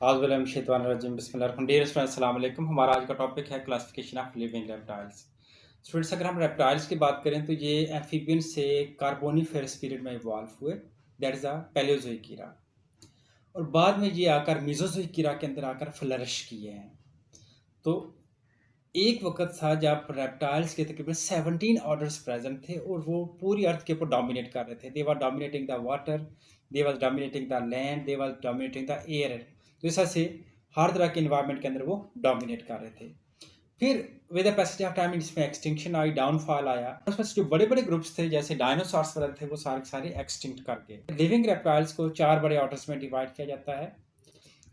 आज़बिल्लाहिमिनश्शैतानिर्रजीम बिस्मिल्लाहिर्रहमानिर्रहीम। अस्सलाम वालेकुम। हमारा आज का टॉपिक है classification of living reptiles. Students, अगर हम रेप्टाइल्स की बात करें तो ये एम्फीबियन से कार्बोनिफेरस पीरियड में इवॉल्व हुए, that is the Palaeozoic era, और बाद में ये आकर मीज़ोज़ोइक ईरा के अंदर आकर फ्लरिश किए हैं। तो एक वक्त था जब रेप्टाइल्स के तकरीबन 17 ऑर्डर्स प्रेजेंट थे और वो पूरी अर्थ के ऊपर डोमिनेट कर रहे थे। They were dominating the water, they were dominating the land, they were dominating the air. तो इस तरह से हर तरह के इन्वायरमेंट के अंदर वो डोमिनेट कर रहे थे। फिर with the passage of time इसमें एक्सटिंक्शन आई, डाउनफॉल आया। उसमें जो बड़े बड़े ग्रुप्स थे जैसे डायनासोर्स वगैरह थे वो सारे सारे एक्सटिंक्ट करके लिविंग रेप्टाइल्स को 4 बड़े ऑर्डर्स में डिवाइड किया जाता है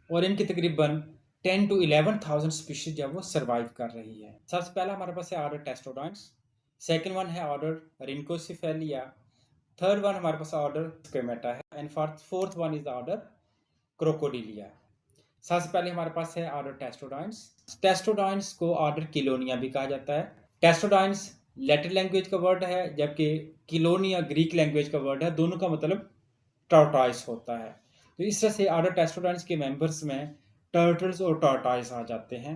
और इनकी तकरीबन 10 to 11,000 स्पीशीज जब वो सर्वाइव कर रही है। सबसे पहला हमारे पास है ऑर्डर टेस्टोडॉन्स, सेकंड वन है ऑर्डर रिंकोसिफेलिया, थर्ड वन हमारे पास ऑर्डर स्केमेटा है, and fourth one is the order Crocodilia. सबसे पहले हमारे पास है ऑर्डर टेस्टोडॉन्स। टेस्टोडॉन्स को ऑर्डर किलोनिया भी कहा जाता है। टेस्टोडॉन्स लैटिन लैंग्वेज का वर्ड है, जबकि किलोनिया ग्रीक लैंग्वेज का वर्ड है। दोनों का मतलब टॉर्टॉइस होता है। तो इस तरह से ऑर्डर टेस्टोडॉन्स के मेंबर्स में टर्टल्स और टॉर्टॉइस आ जाते हैं।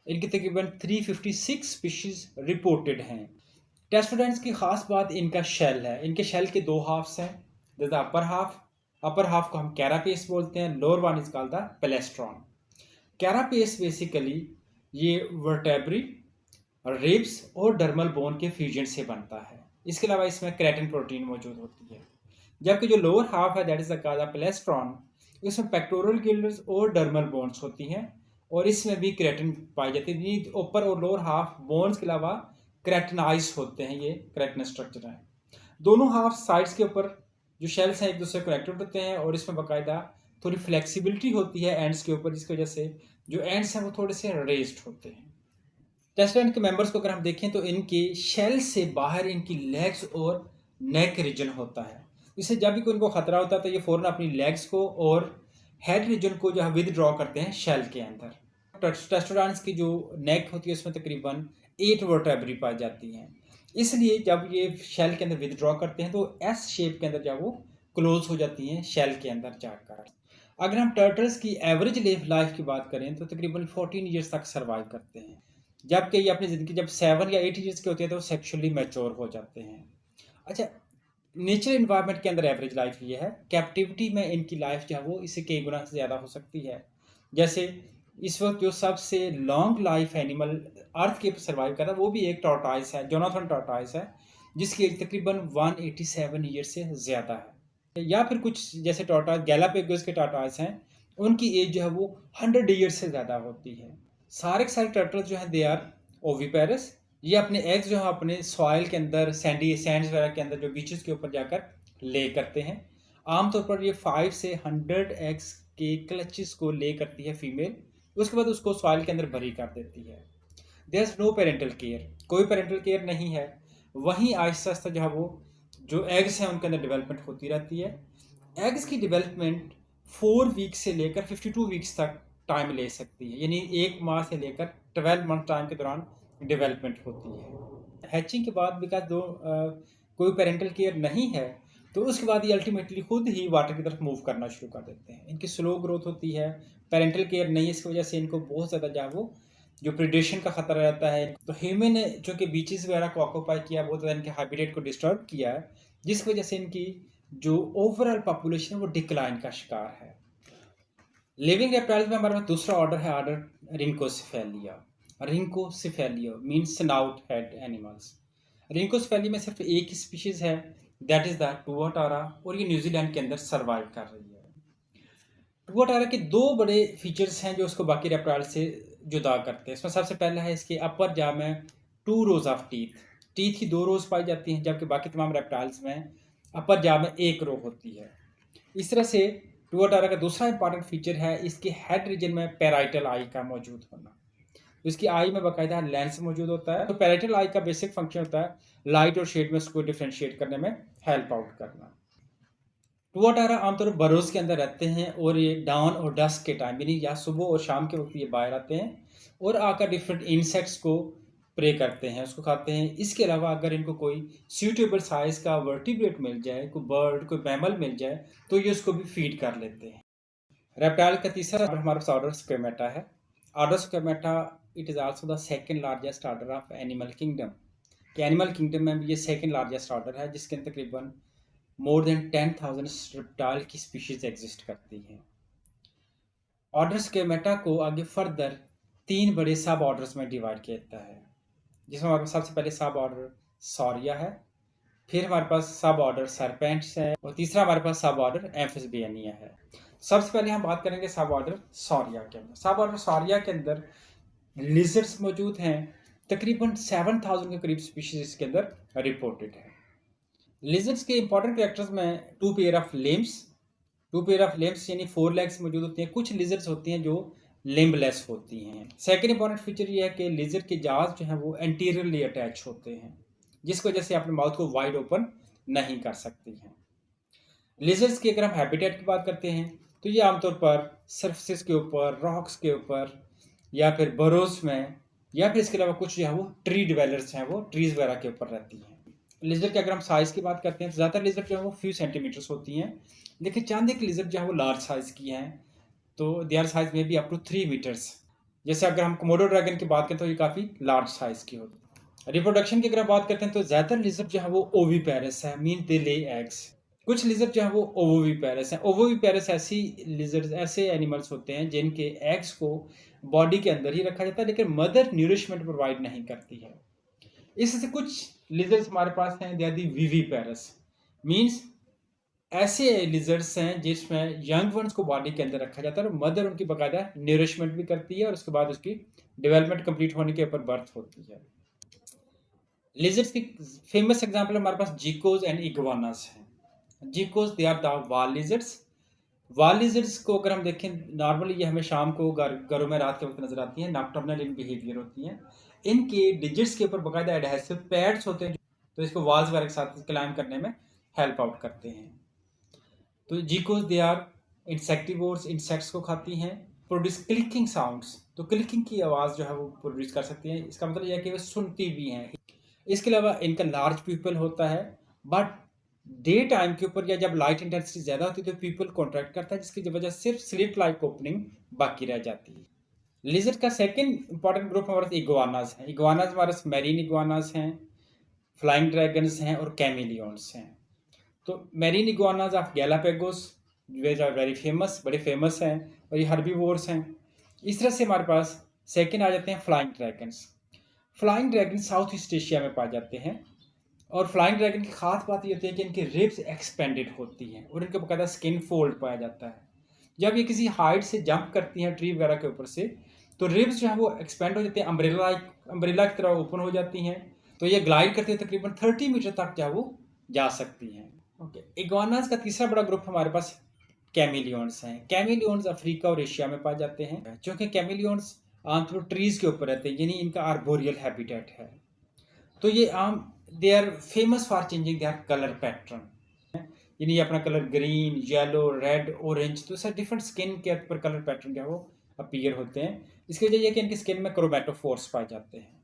इनकी तकरीबन 356 स्पीशीज रिपोर्टेड हैं। टेस्टोडॉन्स की खास बात इनका शेल है। इनके शेल के दो हाफ्स हैं। द अपर हाफ को हम कैरापेस बोलते हैं, lower one is called the plastron. Carapace basically ये वर्टेब्री, रिब्स और डर्मल बोन के फ्यूजन से बनता है। इसके अलावा इसमें क्रेटिन प्रोटीन मौजूद होती है। जबकि जो लोअर हाफ है that is the called the plastron, इसमें पेक्टोरल गिल्ड्स और डर्मल बोन्स होती हैं और इसमें भी क्रेटिन पाई जाती है। ऊपर और लोअर हाफ बोन्स के अलावा क्रेटिनाइज होते हैं, ये क्रेटिन स्ट्रक्चर है। दोनों हाफ साइड्स के ऊपर जो शेल्स हैं एक दूसरे कनेक्टेड होते हैं और इसमें बाकायदा थोड़ी फ्लेक्सिबिलिटी होती है एंड्स के ऊपर, जिसकी वजह से जो एंड्स हैं वो थोड़े से रेज्ड होते हैं। टेस्टोडॉन के मेंबर्स को अगर हम देखें तो इनके शेल से बाहर इनकी लेग्स और नेक रीजन होता है। इससे जब भी कोई इनको खतरा होता है तो ये फौरन अपनी लेग्स को और हेड रीजन को जो है विदड्रॉ करते हैं शेल के अंदर। टेस्टोडॉन्स की जो नेक होती है उसमें तकरीबन 8 वर्टेब्री पाई जाती हैं। इसलिए जब ये शेल के अंदर विदड्रॉ करते हैं तो एस शेप के अंदर जब वो क्लोज हो जाती हैं शेल के अंदर जाकर। अगर हम टर्टल्स की एवरेज लाइफ की बात करें तो तकरीबन 14 ईयर्स तक सर्वाइव करते हैं, जबकि ये अपनी ज़िंदगी जब 7 या 8 ईयर्स के होते हैं तो सेक्सुअली मैच्योर हो जाते हैं। अच्छा, नेचुरल इन्वायरमेंट के अंदर एवरेज लाइफ ये है। कैप्टिविटी में इनकी लाइफ जो है वो इससे कई गुना से ज़्यादा हो सकती है। जैसे इस वक्त जो सबसे लॉन्ग लाइफ एनिमल अर्थ के सर्वाइव कर रहा है वो भी एक टॉर्टॉइस है, जोनाथन टॉर्टॉइस है, जिसकी एज तकरीबन 187 ईयर से ज़्यादा है। या फिर कुछ जैसे टॉर्टॉइस गैलापेगोस के टॉर्टॉइस हैं, उनकी एज जो है वो 100 ईयर से ज़्यादा होती है। सारे के सारे टर्टल्स जो हैं दे आर ओविपेरस। ये अपने एग्स जो है अपने सॉइल के अंदर सैंड्स वगैरह के अंदर जो बीचेस के ऊपर जाकर ले करते हैं। आमतौर पर ये 5 से 100 एग्स के क्लचेस को ले करती है फीमेल, उसके बाद उसको सॉइल के अंदर भरी कर देती है। There is no parental care, कोई पेरेंटल केयर नहीं है। वहीं आहिस्ता आहिस्ता जो है वो जो एग्स हैं उनके अंदर डेवलपमेंट होती रहती है। एग्स की डेवलपमेंट 4 वीक्स से लेकर 52 वीक्स तक टाइम ले सकती है, यानी 1 माह से लेकर 12 मंथ टाइम के दौरान डेवलपमेंट होती है। हैचिंग के बाद बिकॉज कोई पेरेंटल केयर नहीं है तो उसके बाद ये अल्टीमेटली खुद ही वाटर की तरफ मूव करना शुरू कर देते हैं। इनकी स्लो ग्रोथ होती है, पेरेंटल केयर नहीं है, इसकी वजह से इनको बहुत ज़्यादा जो प्रिडेशन का खतरा रहता है। तो ह्यूमन ने चूँकि बीचेस वगैरह को ऑक्यूपाई किया, बहुत ज़्यादा इनके हैबिटेट को डिस्टर्ब किया है, जिसकी वजह से इनकी जो ओवरऑल पॉपुलेशन है वो डिक्लाइन का शिकार है। लिविंग रेप्टाइल्स में हमारे पास दूसरा ऑर्डर है order rhynchocephalia. Rhynchocephalia means snout head animals. Rhynchocephalia में सिर्फ एक ही स्पीशीज है, दैट इज द टुआटारा, और ये न्यूजीलैंड के अंदर सर्वाइव कर रही है। टुआटारा के दो बड़े फीचर्स हैं जो उसको बाकी रेप्टाइल से जुदा करते हैं। इसमें सबसे पहला है इसके अपर जॉ में 2 रोज ऑफ टीथ की 2 रोज पाई जाती हैं, जबकि बाकी तमाम रेप्टाइल्स में अपर जॉ में 1 रो होती है। इस तरह से टुआटारा का दूसरा इंपॉर्टेंट फीचर है इसके हेड रीजन में पैराइटल आई का मौजूद होना। तो इसकी आई में बाकायदा लेंस मौजूद होता है। तो पैराइटल आई का बेसिक फंक्शन होता है लाइट और शेड में उसको डिफ्रेंशिएट करने में हेल्प आउट करना। टुआटारा आमतौर पर बरोज के अंदर रहते हैं और ये डाउन और डस्क के टाइम, यानी या सुबह और शाम के वक्त ये बाहर आते हैं और आकर डिफरेंट इंसेक्ट्स को प्रे करते हैं, उसको खाते हैं। इसके अलावा अगर इनको कोई सूटेबल साइज का वर्टिब्रेट मिल जाए, कोई बर्ड, कोई मैमल मिल जाए, तो ये उसको भी फीड कर लेते हैं। रेप्टाइल का तीसरा हमारे पास ऑर्डर स्क्वेमेटा है। Order Squamata it is also the second largest order of animal kingdom, कि एनिमल किंगडम में ये सेकंड लार्जेस्ट ऑर्डर है, जिसके अंदर तकरीबन मोर देन 10,000 रेप्टाइल की स्पीशीज एग्जिस्ट करती हैं। ऑर्डर स्क्वेमेटा को आगे फर्दर 3 बड़े सब ऑर्डर्स में डिवाइड किया जाता है, जिसमें हमारे पास सबसे पहले सब ऑर्डर सॉरिया है, फिर हमारे पास सब ऑर्डर सरपेंट्स है, और तीसरा हमारे पास सब ऑर्डर एम्फिसिबियनिया है। सबसे पहले हम बात करेंगे सब ऑर्डर सॉरिया के अंदर। सब ऑर्डर सॉरिया के अंदर लिजर्ड्स मौजूद हैं, तकरीबन 7,000 के करीब स्पीशीज इसके अंदर रिपोर्टेड है। लिजर्ड्स के इंपॉर्टेंट कैरेक्टर्स में 2 pair of limbs, 2 pair of limbs यानी 4 लेग्स मौजूद होती हैं। कुछ लिजर्ड्स होती हैं जो लिम्बलेस होती हैं। सेकंड इंपॉर्टेंट फीचर ये है कि लिजर्ड के जाज जो हैं वो एंटीरियरली अटैच होते हैं, जिसकी वजह से अपने माउथ को वाइड ओपन नहीं कर सकती हैं। लिजर्ड्स की अगर हम हैबिटेट की बात करते हैं तो ये आमतौर पर सरफेस के ऊपर, रॉक्स के ऊपर, या फिर बरोज में, या फिर इसके अलावा कुछ जो है वो ट्री डिवेलर्स हैं, वो ट्रीज वगैरह के ऊपर रहती हैं। लिजर्ड की अगर हम साइज की बात करते हैं तो ज़्यादातर लिजर्ड जो है वो फ्यू सेंटीमीटर्स होती हैं, लेकिन चंद एक लिजर्ड जो है वो लार्ज साइज की हैं, तो देयर साइज में भी अप टू 3 मीटर्स। जैसे अगर हम कोमोडो ड्रैगन की बात करें तो ये काफ़ी लार्ज साइज की होती है। रिप्रोडक्शन की अगर हम बात करते हैं तो ज़्यादातर लिजर्ड जो है वो ओवीपेरस है, मीन दे ले एग्स। कुछ लिजर्ड जो है वो ओवोविपेरस हैं। ओवोविपेरस ऐसी लिजर्ड, ऐसे एनिमल्स होते हैं जिनके एग्स को बॉडी के अंदर ही रखा जाता है, लेकिन मदर न्यूरिशमेंट प्रोवाइड नहीं करती है। इससे कुछ लिजर्ड्स हमारे पास हैं, they are the viviparous, means ऐसे लिजर्ड्स हैं जिसमें यंग वंस को बॉडी के अंदर रखा जाता है और मदर उनकी बाकायदा न्यूरिशमेंट भी करती है, और उसके बाद उसकी डेवलपमेंट कंप्लीट होने के ऊपर बर्थ होती है। लिजर्ड्स की फेमस एग्जांपल हमारे पास जिकोस एंड इग्वानास हैं। जिकोस दे आर द वाल लिजर्ड्स। वाल लिजर्ड्स को अगर हम देखें, नॉर्मली ये हमें शाम को घरों में रात के वक्त नजर आती हैं, नॉकटर्नल इन बिहेवियर होती हैं। इनके डिजिट्स के ऊपर बाकायदा एडहेसिव पैड्स होते हैं, तो इसको वाल्स वगैरह के साथ क्लाइम करने में हेल्प आउट करते हैं। तो जिकोस दे आर इंसेक्टिवोर्स, इंसेक्ट्स को खाती हैं। प्रोड्यूस क्लिकिंग साउंड्स, तो क्लिकिंग की आवाज़ जो है वो प्रोड्यूस कर सकती हैं। इसका मतलब यह है कि वे सुनती भी हैं। इसके अलावा इनका लार्ज पीपल होता है, बट डे टाइम के ऊपर या जब लाइट इंटेंसिटी ज़्यादा होती है तो पीपल कॉन्ट्रैक्ट करता है, जिसकी वजह से सिर्फ स्लिट लाइट ओपनिंग बाकी रह जाती है। लिजर्ड का सेकंड इंपॉर्टेंट ग्रुप हमारे पास इग्वानास हैं। इग्वानास हमारे पास मैरीन इग्वानास हैं, फ्लाइंग ड्रैगन्स हैं और कैमिलियंस हैं। तो marine iguanas of Galapagos which are very famous, बड़े फेमस हैं, और ये हर्बीवोर्स हैं। इस तरह से हमारे पास सेकंड आ जाते हैं flying dragons. Flying dragon south East Asia में पाए जाते हैं, और फ्लाइंग ड्रैगन की खास बात ये होती है कि इनकी रिब्स एक्सपेंडेड होती हैं और इनके बकायदा स्किन फोल्ड पाया जाता है। जब ये किसी हाइट से जंप करती हैं ट्री वगैरह के ऊपर से, तो रिब्स जो है वो एक्सपेंड हो जाती हैं, अम्ब्रेला की तरह ओपन हो जाती हैं, तो ये ग्लाइड करती है तकरीबन 30 मीटर तक जो है वो जा सकती हैं। ओके, इग्वानास का तीसरा बड़ा ग्रुप हमारे पास कैमिलियंस हैं। कैमिलियंस अफ्रीका और एशिया में पाए जाते हैं। क्योंकि कैमिलियंस आमतौर पर ट्रीज के ऊपर रहते हैं, यानी इनका आर्बोरियल हैबिटेट है, तो ये आम they are famous for changing their colour pattern, यानी ये अपना colour green, yellow, red, orange, तो सर डिफरेंट स्किन के ऊपर कलर पैटर्न जो है वो अपीयर होते हैं। इसकी वजह यह कि इनकी स्किन में क्रोमैटोफोर्स पाए जाते हैं,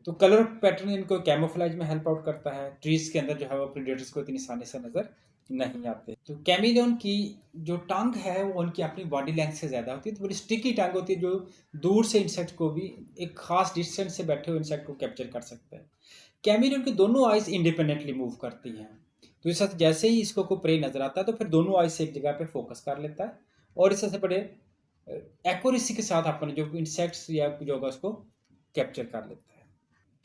तो कलर पैटर्न इनको कैमोफ्लेज में हेल्प आउट करता है। ट्रीज के अंदर जो है वो प्रेडेटर्स को इतनी आसानी से नजर नहीं आते। तो कैमिलियन की जो टंग है वो उनकी अपनी बॉडी लेंथ से ज़्यादा होती है, तो बड़ी स्टिकी टंग होती है, जो दूर से इंसेक्ट को भी एक खास डिस्टेंस से बैठे हुए इंसेक्ट को कैप्चर कर सकता है। कैमिलियन की दोनों आइज इंडिपेंडेंटली मूव करती हैं, तो इस साथ जैसे ही इसको कोई प्रे नजर आता है तो फिर दोनों आइज से एक जगह पे फोकस कर लेता है, और इस से बड़े एक्यूरेसी के साथ अपने जो इंसेक्ट्स या जो होगा उसको कैप्चर कर लेता है।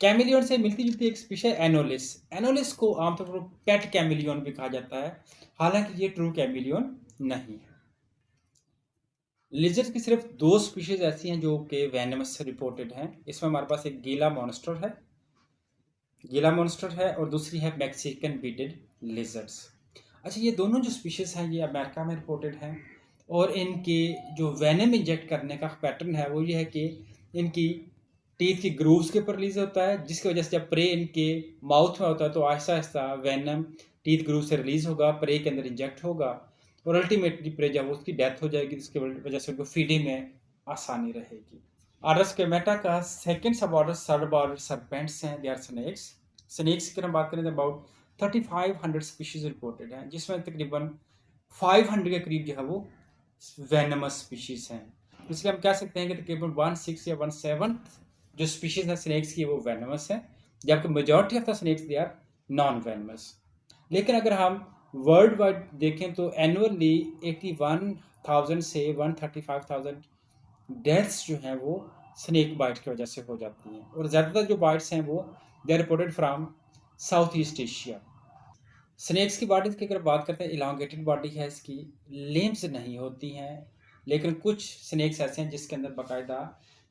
कैमिलियन से मिलती जुलती एक स्पीशीज एनोलिस। एनोलिस को आमतौर पर पेट कैमिलियन भी कहा जाता है, हालांकि ये ट्रू कैमिलियन नहीं है। लिजर्ड की सिर्फ 2 स्पीशीज ऐसी हैं जो कि वेनमस से रिपोर्टेड हैं। इसमें हमारे पास एक गीला मॉन्स्टर है और दूसरी है मैक्सिकन बीटेड लिजर्ड्स। अच्छा, ये दोनों जो स्पीशीज हैं ये अमेरिका में रिपोर्टेड हैं, और इनके जो वेनम इंजेक्ट करने का पैटर्न है वो ये है कि इनकी टीथ की ग्रूव्स के ऊपर रिलीज होता है, जिसकी वजह से जब प्रे इनके माउथ में होता है तो Aahista Aahista venom teeth groove से रिलीज होगा, प्रे के अंदर इंजेक्ट होगा, और अल्टीमेटली प्रे जब उसकी डेथ हो जाएगी, जिसकी वजह से उनको फीडिंग में आसानी रहेगी। ऑर्डर स्केमेटा का सेकंड सब ऑर्डर सर्ब ऑर्डर सरपेंट्स हैं, दे आर स्नेक्स की हम बात करें तो अबाउट 3500 स्पीशीज रिपोर्टेड हैं, जिसमें तकरीबन 500 के करीब जो है वो वेनमस स्पीशीज हैं, इसलिए हम कह सकते हैं कि तकरीबन 1/6 या 1/7 जो स्पीशीज हैं स्नेक्स की वो वेनमस हैं, जबकि majority of the snakes they are non venomous. लेकिन अगर हम वर्ल्ड वाइड देखें तो एनुअली 81,000 से 135,000 डेथ्स जो हैं वो स्नेक बाइट की वजह से हो जाती हैं, और ज़्यादातर जो बाइट्स हैं वो they are reported from South East Asia. Snakes की बॉडी की अगर बात करते हैं, इलांगेटेड बॉडी है इसकी, लिम्स नहीं होती हैं, लेकिन कुछ स्नेक्स ऐसे हैं जिसके अंदर बाकायदा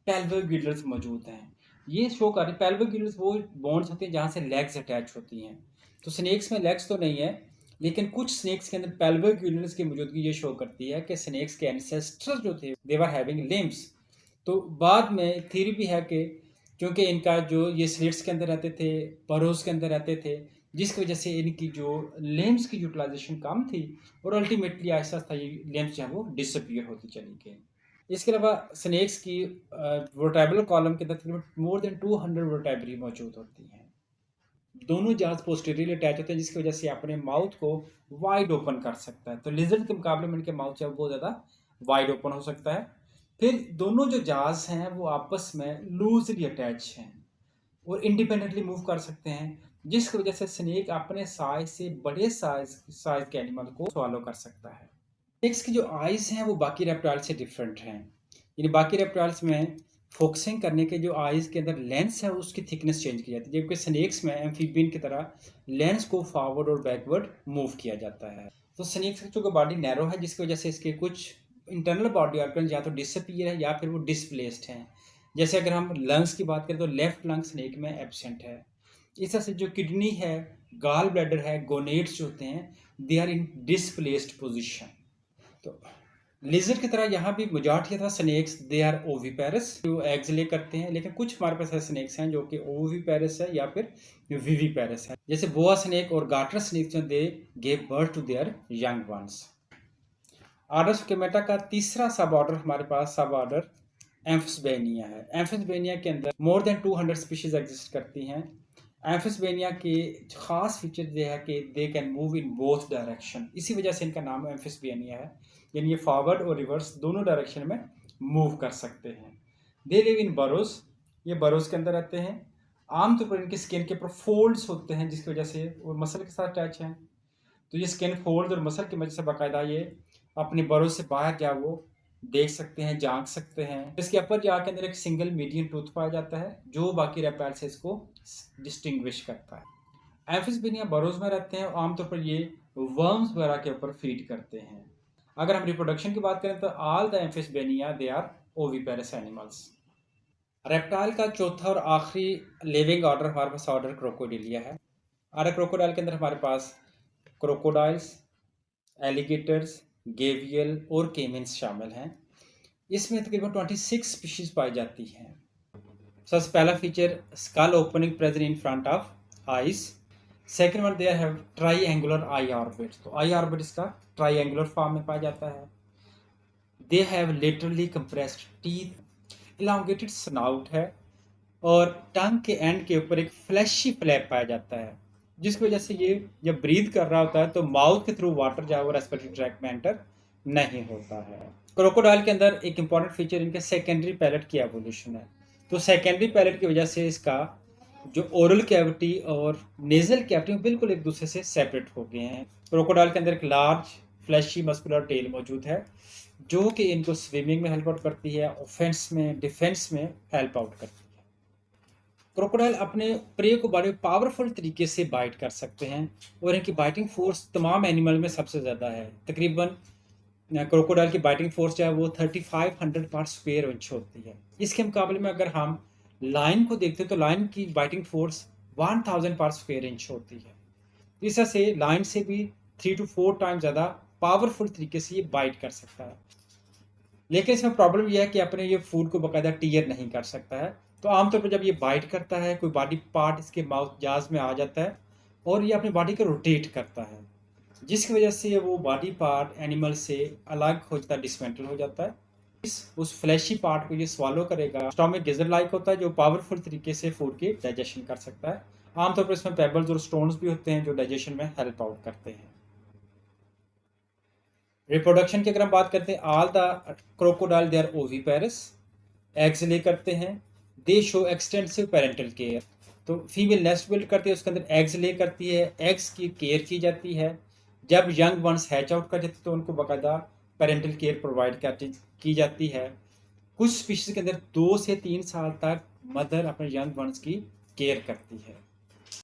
पेल्विक गिल्ड्स मौजूद हैं। ये शो कर रही पेल्विक गिल्ड्स वो बोन्स होती हैं जहाँ से लेग्स अटैच होती हैं। तो स्नेक्स में लेग्स तो नहीं है, लेकिन कुछ स्नेक्स के अंदर पेल्विक गिल्ड्स की मौजूदगी ये शो करती है कि स्नेक्स के एंसेस्टर्स जो थे दे वर हैविंग लिम्स। तो बाद में थ्योरी भी है कि क्योंकि इनका जो ये स्लिट्स के अंदर रहते थे, बरोज के अंदर रहते थे, जिसकी वजह से इनकी जो लिम्स की यूटिलाइजेशन कम थी, और अल्टीमेटली ऐसा था ये लिम्स जो है वो डिसअपियर होती चली गई। इसके अलावा स्नेक्स की वर्टेब्रल कॉलम के अंदर तकरीबन मोर देन 200 वर्टेब्री मौजूद होती हैं। दोनों जांच पोस्टीरियरली अटैच होते हैं, जिसकी वजह से अपने माउथ को वाइड ओपन कर सकता है। तो लिजर्ड के मुकाबले में इनके माउथ जो है बहुत ज़्यादा वाइड ओपन हो सकता है। फिर दोनों जो जाज हैं वो आपस में लूजली अटैच हैं और इंडिपेंडेंटली मूव कर सकते हैं, जिसकी वजह से स्नेक अपने साइज से बड़े साइज के एनिमल को स्वॉलो कर सकता है। स्नेक्स की जो आइज हैं वो बाकी रेप्टाइल से डिफरेंट हैं, यानी बाकी रेप्टाइल्स में फोकसिंग करने के जो आइज के अंदर लेंस है उसकी थिकनेस चेंज की जाती है, जबकि स्नेक्स में एम्फीबियन की तरह लेंस को फॉरवर्ड और बैकवर्ड मूव किया जाता है। तो स्नेक्स की जो बॉडी नैरो है, जिसकी वजह से इसके कुछ इंटरनल बॉडी ऑर्गन या तो डिसअपीयर है या फिर वो डिसप्लेस्ड हैं। जैसे अगर हम लंग्स की बात करें तो लेफ्ट लंग स्नेक में एब्सेंट है। इस तरह से जो किडनी है, गाल ब्लैडर है, गोनेट्स जो होते हैं they are in displaced position. तो लिजर्ड की तरह यहाँ भी मेजॉरिटी था स्नेक्स दे आर ओविपेरस, जो एग्स ले करते हैं, लेकिन कुछ हमारे पास ऐसे स्नेक्स हैं जो कि ओविपेरस है या फिर विविपेरस है, जैसे बोआ स्नेक और गाटर स्नेक जो they gave birth to their young ones. Order squamata का तीसरा सब ऑर्डर हमारे पास सब ऑर्डर एम्फिस्बेनिया है। एम्फिस्बेनिया के अंदर मोर देन 200 स्पीशीज एग्जिस्ट करती हैं। एम्फिस्बेनिया के खास फीचर ये है कि they can move in both direction, इसी वजह से इनका नाम एम्फिस्बेनिया है, यानी ये फॉरवर्ड और रिवर्स दोनों डायरेक्शन में मूव कर सकते हैं। दे लिव इन बरोज, ये बरोज के अंदर रहते हैं। आमतौर पर इनकी स्किन के ऊपर फोल्ड्स होते हैं, जिसकी वजह से और मसल के साथ अटैच हैं, तो ये स्किन फोल्ड और मसल की वजह से बाकायदा ये अपने बरोज से बाहर क्या वो देख सकते हैं, झांक सकते हैं। इसके अपर जाके के अंदर एक सिंगल मीडियम टूथ पाया जाता है जो बाकी रेप्टाइल से इसको डिस्टिंग्विश करता है। एम्फिस्बेनिया बरोज में रहते हैं और आमतौर पर ये वर्म्स वगैरह के ऊपर फीड करते हैं। अगर हम रिप्रोडक्शन की बात करें तो all the amphisbaenia they are oviparous animals. Reptile का चौथा और आखिरी लिविंग ऑर्डर हमारे पास ऑर्डर क्रोकोडिलिया है। ऑर्डर क्रोकोडाइल के अंदर हमारे पास क्रोकोडाइल्स, एलिगेटर्स, गेवियल और केमिन्स शामिल हैं। इसमें तकरीबन 26 स्पीशीज पाई जाती हैं। सबसे पहला feature skull opening present in front of eyes. Second one there have triangular eye orbit, तो आई ऑर्बिट इसका ट्राइएंगुलर फॉर्म में पाया जाता है। They have literally compressed teeth, elongated snout है और टंग के एंड के ऊपर एक फ्लैशी फ्लैप पाया जाता है, जिसकी वजह से ये जब ब्रीथ कर रहा होता है तो माउथ के थ्रू वाटर जो है वो रेस्पिरेटरी ट्रैक्ट में एंटर नहीं होता है। क्रोकोडाइल के अंदर एक इंपॉर्टेंट फीचर इनके सेकेंडरी पैलेट की एवोल्यूशन है। तो सेकेंडरी पैलेट की वजह से इसका जो ओरल कैविटी और नेजल कैविटी बिल्कुल एक दूसरे से सेपरेट हो गए हैं। क्रोकोडाइल के अंदर एक लार्ज फ्लैशी मस्कुलर टेल मौजूद है जो कि इनको स्विमिंग में हेल्प आउट करती है, ऑफेंस में, डिफेंस में हेल्प आउट करती है। क्रोकोडाइल अपने प्रे को बड़े पावरफुल तरीके से बाइट कर सकते हैं और इनकी बाइटिंग फोर्स तमाम एनिमल में सबसे ज़्यादा है। तकरीबन क्रोकोडाइल की बाइटिंग फोर्स जो है वो 3500 पर स्क्वायर इंच होती है। इसके मुकाबले में अगर हम लाइन को देखते हैं तो लाइन की बाइटिंग फोर्स 1000 पर स्क्वायर इंच होती है। इस तरह से लाइन से भी 3 to 4 टाइम ज़्यादा पावरफुल तरीके से ये बाइट कर सकता है। लेकिन इसमें प्रॉब्लम यह है कि अपने ये फूड को बाकायदा टीयर नहीं कर सकता है। तो आमतौर पर जब ये बाइट करता है कोई बॉडी पार्ट इसके माउथ जाज में आ जाता है और ये अपनी बॉडी को रोटेट करता है, जिसकी वजह से वो बॉडी पार्ट एनिमल से अलग हो जाता है, डिसमेंटल हो जाता है। उस फ्लैशी पार्ट को ये स्वालो करेगा। स्टोमक गिजर लाइक होता है जो पावरफुल तरीके से फूड की डाइजेशन कर सकता है। आमतौर पर इसमें पेबल्स और स्टोन्स भी होते हैं जो डाइजेशन में हेल्प आउट करते हैं। रिप्रोडक्शन की अगर हम बात करते हैं, all the crocodile they are oviparous, eggs lay करते हैं। They show extensive parental care, तो फीमेल नेस्ट बिल्ड करती है, उसके अंदर एग्स ले करती है, एग्स की केयर की जाती है। जब यंग वंस हैच आउट कर जाते हैं तो उनको बाकायदा पेरेंटल केयर प्रोवाइड की जाती है। कुछ स्पीशीज के अंदर 2 से 3 साल तक मदर अपने यंग वंस की केयर करती है।